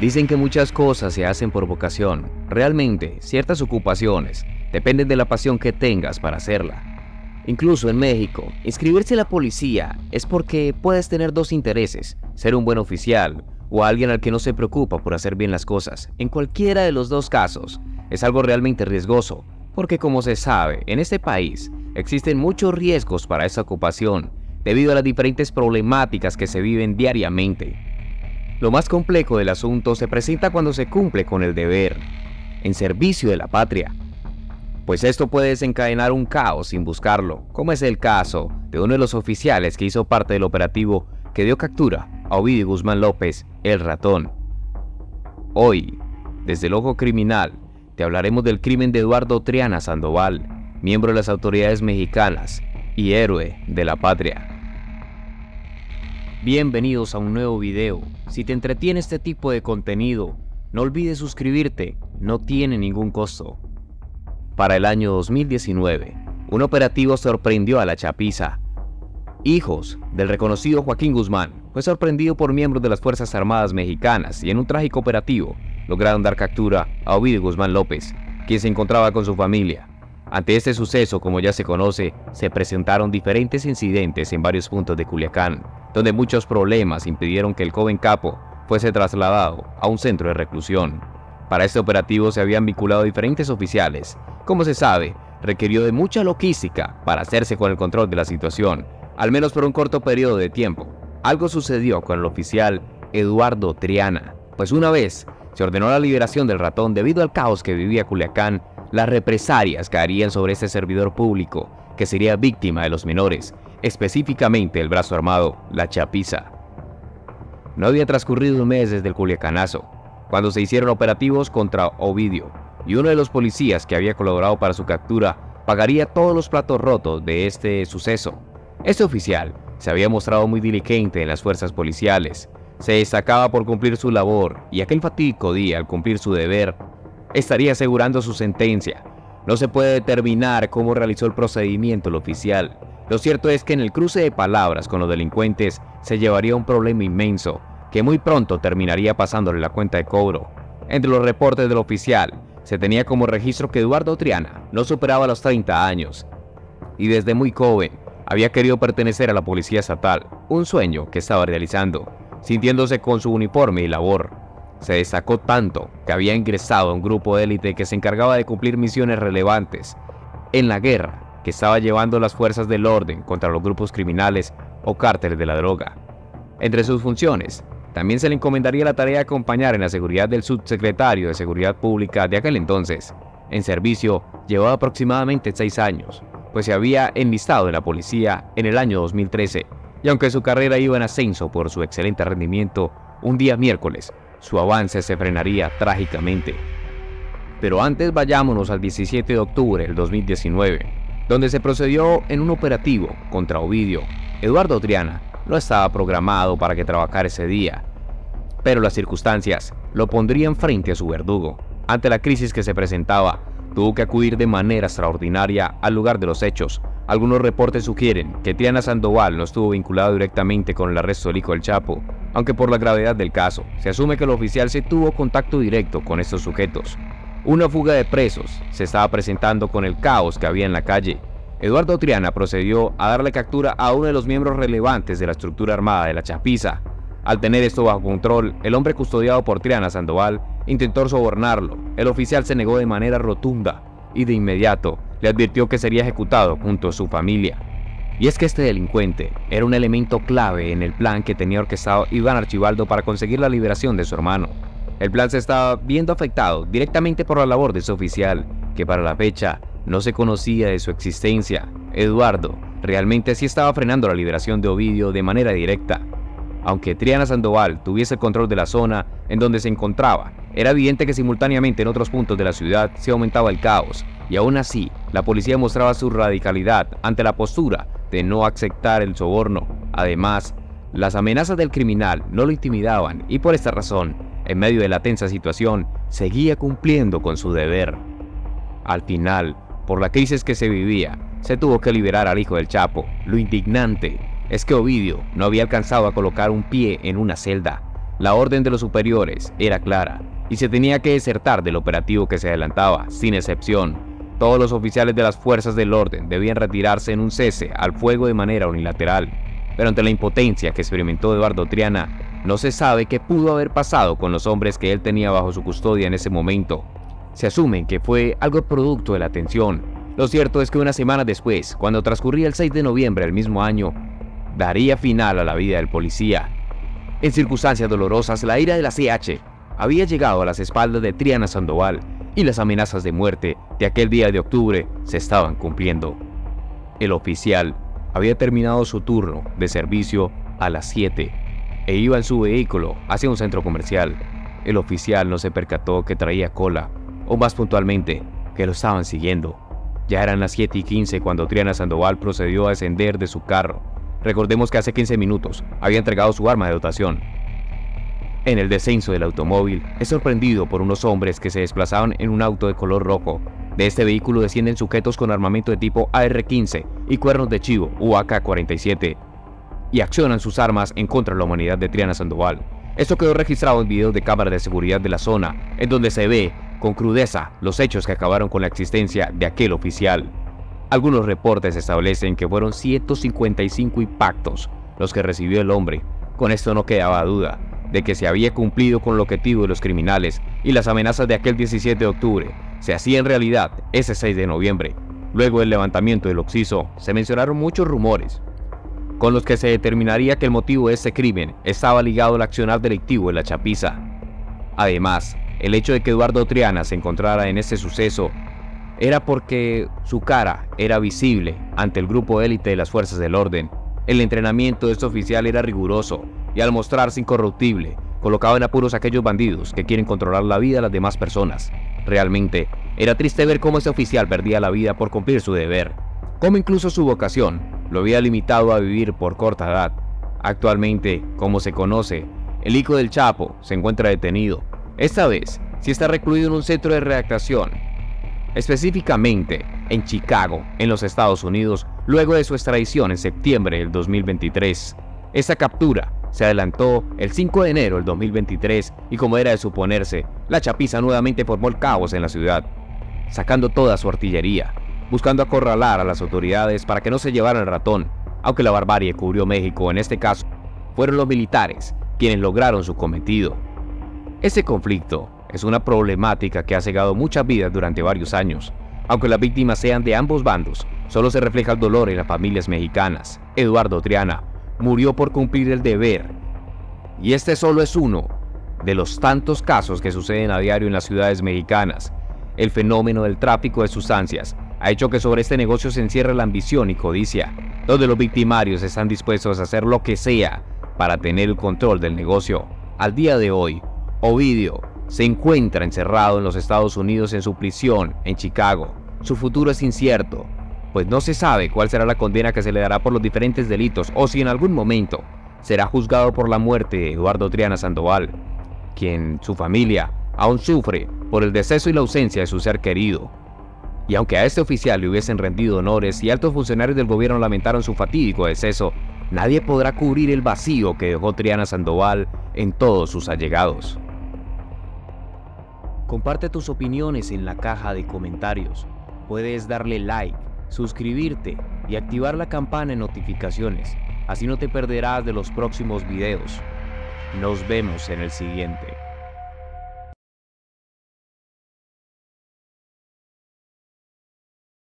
Dicen que muchas cosas se hacen por vocación. Realmente, ciertas ocupaciones dependen de la pasión que tengas para hacerla. Incluso en México, inscribirse en la policía es porque puedes tener dos intereses: ser un buen oficial o alguien al que no se preocupa por hacer bien las cosas. En cualquiera de los dos casos, es algo realmente riesgoso, porque como se sabe, en este país existen muchos riesgos para esa ocupación debido a las diferentes problemáticas que se viven diariamente. Lo más complejo del asunto se presenta cuando se cumple con el deber, en servicio de la patria, pues esto puede desencadenar un caos sin buscarlo, como es el caso de uno de los oficiales que hizo parte del operativo que dio captura a Ovidio Guzmán López, el Ratón. Hoy, desde el Ojo Criminal, te hablaremos del crimen de Eduardo Triana Sandoval, miembro de las autoridades mexicanas y héroe de la patria. Bienvenidos a un nuevo video. Si te entretiene este tipo de contenido, no olvides suscribirte, no tiene ningún costo. Para el año 2019, un operativo sorprendió a la Chapiza. Hijos del reconocido Joaquín Guzmán fue sorprendido por miembros de las Fuerzas Armadas mexicanas y en un trágico operativo lograron dar captura a Ovidio Guzmán López, quien se encontraba con su familia. Ante este suceso, como ya se conoce, se presentaron diferentes incidentes en varios puntos de Culiacán, donde muchos problemas impidieron que el joven capo fuese trasladado a un centro de reclusión. Para este operativo se habían vinculado diferentes oficiales. Como se sabe, requirió de mucha logística para hacerse con el control de la situación, al menos por un corto periodo de tiempo. Algo sucedió con el oficial Eduardo Triana, pues una vez se ordenó la liberación del Ratón debido al caos que vivía Culiacán, las represalias caerían sobre este servidor público, que sería víctima de los menores, específicamente el brazo armado, la Chapiza. No había transcurrido un mes desde el Culiacanazo, cuando se hicieron operativos contra Ovidio, y uno de los policías que había colaborado para su captura pagaría todos los platos rotos de este suceso. Este oficial se había mostrado muy diligente en las fuerzas policiales, se destacaba por cumplir su labor y aquel fatídico día, al cumplir su deber, estaría asegurando su sentencia. No se puede determinar cómo realizó el procedimiento el oficial. Lo cierto es que en el cruce de palabras con los delincuentes se llevaría un problema inmenso, que muy pronto terminaría pasándole la cuenta de cobro. Entre los reportes del oficial, se tenía como registro que Eduardo Triana no superaba los 30 años, y desde muy joven había querido pertenecer a la Policía Estatal, un sueño que estaba realizando, sintiéndose con su uniforme y labor. Se destacó tanto que había ingresado a un grupo de élite que se encargaba de cumplir misiones relevantes en la guerra que estaba llevando las fuerzas del orden contra los grupos criminales o cárteles de la droga. Entre sus funciones, también se le encomendaría la tarea de acompañar en la seguridad del subsecretario de Seguridad Pública de aquel entonces. En servicio llevaba aproximadamente 6 años, pues se había enlistado en la policía en el año 2013, y aunque su carrera iba en ascenso por su excelente rendimiento, un día miércoles, su avance se frenaría trágicamente. Pero antes vayámonos al 17 de octubre del 2019, donde se procedió en un operativo contra Ovidio. Eduardo Triana no estaba programado para que trabajara ese día, pero las circunstancias lo pondrían frente a su verdugo. Ante la crisis que se presentaba, tuvo que acudir de manera extraordinaria al lugar de los hechos. Algunos reportes sugieren que Triana Sandoval no estuvo vinculado directamente con el arresto del hijo del Chapo, aunque por la gravedad del caso, se asume que el oficial se tuvo contacto directo con estos sujetos. Una fuga de presos se estaba presentando con el caos que había en la calle. Eduardo Triana procedió a darle captura a uno de los miembros relevantes de la estructura armada de la Chapiza. Al tener esto bajo control, el hombre custodiado por Triana Sandoval intentó sobornarlo. El oficial se negó de manera rotunda y de inmediato le advirtió que sería ejecutado junto a su familia. Y es que este delincuente era un elemento clave en el plan que tenía orquestado Iván Archibaldo para conseguir la liberación de su hermano. El plan se estaba viendo afectado directamente por la labor de ese oficial, que para la fecha no se conocía de su existencia. Eduardo realmente sí estaba frenando la liberación de Ovidio de manera directa. Aunque Triana Sandoval tuviese el control de la zona en donde se encontraba, era evidente que simultáneamente en otros puntos de la ciudad se aumentaba el caos, y aún así, la policía mostraba su radicalidad ante la postura de no aceptar el soborno. Además, las amenazas del criminal no lo intimidaban y por esta razón, en medio de la tensa situación, seguía cumpliendo con su deber. Al final, por la crisis que se vivía, se tuvo que liberar al hijo del Chapo. Lo indignante es que Ovidio no había alcanzado a colocar un pie en una celda. La orden de los superiores era clara y se tenía que desertar del operativo que se adelantaba, sin excepción. Todos los oficiales de las fuerzas del orden debían retirarse en un cese al fuego de manera unilateral. Pero ante la impotencia que experimentó Eduardo Triana, no se sabe qué pudo haber pasado con los hombres que él tenía bajo su custodia en ese momento. Se asume que fue algo producto de la tensión. Lo cierto es que una semana después, cuando transcurría el 6 de noviembre del mismo año, daría final a la vida del policía. En circunstancias dolorosas, la ira de la CH había llegado a las espaldas de Triana Sandoval y las amenazas de muerte de aquel día de octubre se estaban cumpliendo. El oficial había terminado su turno de servicio a las 7 e iba en su vehículo hacia un centro comercial. El oficial no se percató que traía cola, o más puntualmente, que lo estaban siguiendo. Ya eran las 7:15 cuando Triana Sandoval procedió a descender de su carro. Recordemos que hace 15 minutos había entregado su arma de dotación. En el descenso del automóvil, es sorprendido por unos hombres que se desplazaban en un auto de color rojo. De este vehículo descienden sujetos con armamento de tipo AR-15 y cuernos de chivo AK-47 y accionan sus armas en contra de la humanidad de Triana Sandoval. Esto quedó registrado en videos de cámaras de seguridad de la zona, en donde se ve con crudeza los hechos que acabaron con la existencia de aquel oficial. Algunos reportes establecen que fueron 155 impactos los que recibió el hombre. Con esto no quedaba duda de que se había cumplido con el objetivo de los criminales y las amenazas de aquel 17 de octubre se hacían realidad ese 6 de noviembre. Luego del levantamiento del occiso, se mencionaron muchos rumores, con los que se determinaría que el motivo de este crimen estaba ligado al accionar delictivo de la chapiza. Además, el hecho de que Eduardo Triana se encontrara en este suceso era porque su cara era visible ante el grupo élite de las fuerzas del orden. El entrenamiento de este oficial era riguroso y al mostrarse incorruptible, colocaba en apuros a aquellos bandidos que quieren controlar la vida de las demás personas. Realmente, era triste ver cómo este oficial perdía la vida por cumplir su deber, cómo incluso su vocación lo había limitado a vivir por corta edad. Actualmente, como se conoce, el hijo del Chapo se encuentra detenido. Esta vez, sí está recluido en un centro de readaptación, específicamente en Chicago, en los Estados Unidos, luego de su extradición en septiembre del 2023. Esta captura se adelantó el 5 de enero del 2023 y, como era de suponerse, la chapiza nuevamente formó el caos en la ciudad, sacando toda su artillería, buscando acorralar a las autoridades para que no se llevaran el ratón. Aunque la barbarie cubrió México, en este caso fueron los militares quienes lograron su cometido. Este conflicto es una problemática que ha cegado muchas vidas durante varios años. Aunque las víctimas sean de ambos bandos, solo se refleja el dolor en las familias mexicanas. Eduardo Triana murió por cumplir el deber, y este solo es uno de los tantos casos que suceden a diario en las ciudades mexicanas. El fenómeno del tráfico de sustancias ha hecho que sobre este negocio se encierre la ambición y codicia, donde los victimarios están dispuestos a hacer lo que sea para tener el control del negocio. Al día de hoy, Ovidio se encuentra encerrado en los Estados Unidos en su prisión en Chicago. Su futuro es incierto, pues no se sabe cuál será la condena que se le dará por los diferentes delitos o si en algún momento será juzgado por la muerte de Eduardo Triana Sandoval, quien su familia aún sufre por el deceso y la ausencia de su ser querido. Y aunque a este oficial le hubiesen rendido honores y altos funcionarios del gobierno lamentaron su fatídico deceso, nadie podrá cubrir el vacío que dejó Triana Sandoval en todos sus allegados. Comparte tus opiniones en la caja de comentarios. Puedes darle like, suscribirte y activar la campana de notificaciones. Así no te perderás de los próximos videos. Nos vemos en el siguiente.